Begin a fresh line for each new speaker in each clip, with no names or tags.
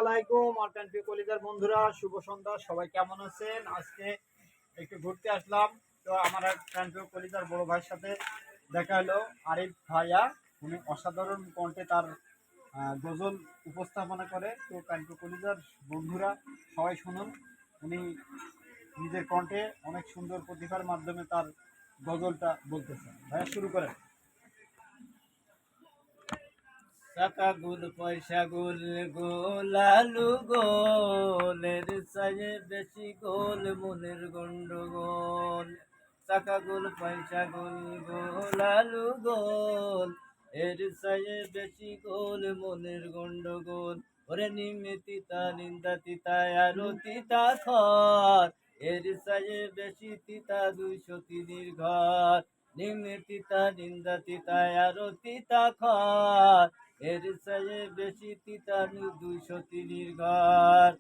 আলাইকুম আরকানপি কলিজার বন্ধুরা, শুভ সন্ধ্যা। সবাই কেমন আছেন? আজকে একটু ঘুরতে আসলাম, তো আমার এক কানপি কলিজার বড় ভাইয়ের সাথে দেখা হলো। আরিফ ভাইয়া, উনি অসাধারণ কণ্ঠে তার গজল উপস্থাপনা করে। তো কানপি কলিজার বন্ধুরা সবাই শুনুন, উনি নিজের কণ্ঠে অনেক সুন্দর প্রতিভার মাধ্যমে তার গজলটা বলতেছেন। ভাইয়া শুরু করেন। টাকা গুল পয়সা গুল গোলালু গোলের সাজে বেশি গোল মনের গন্ডগোল। টাকা গুল পয়সা গুল গোলালু গোল এর সাজে বেশি গোল মনের গন্ডগোল। ওরে নিমে তিতা নিন্দা তিতা আরো তিতা খর এর সাজে বেশি তিতা 203 ঘর। নিমে তিতা নিন্দা তিতা আরো তিতা খর এর সাজে বেশি তিতানু 203 ঘর।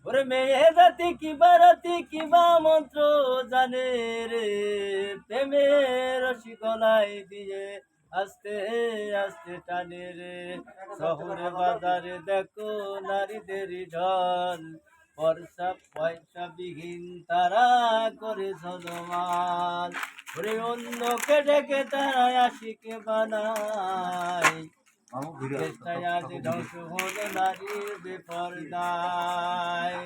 ওরে মেয়ে জাতি কি বারাতি কিবা মন্ত্র জানে রে, প্রেমের রসিকলাই দিয়ে আস্তে আস্তে টানে রে। শহরে বাজারে দেখো নারীদের ঢল, পয়সা পয়সা বিহীন তারা করে ঝলমাল। ওরে অন্যকে ডেকে তারা আশিকে বানায়, দেশটাই আজ ধ্বংস হলো নারীর বেপরদায়।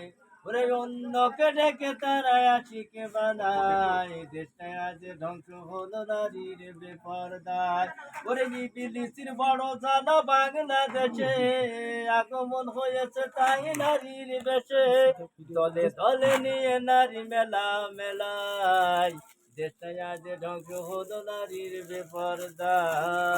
ওরে অন্যকে ডেকে তারা আশিকে বানায়, দেশটাই আজ ধ্বংস হলো নারীর বেপরদায়। ওরে ইবলিসের বড় জানা বাংলাদেশে আগমন হয়েছে তাই নারীর বেশে। দলে দলে নিয়ে নারী মেলা মেলায়, দেশটাই আজ ধ্বংস হলো নারীর বেপরদায়।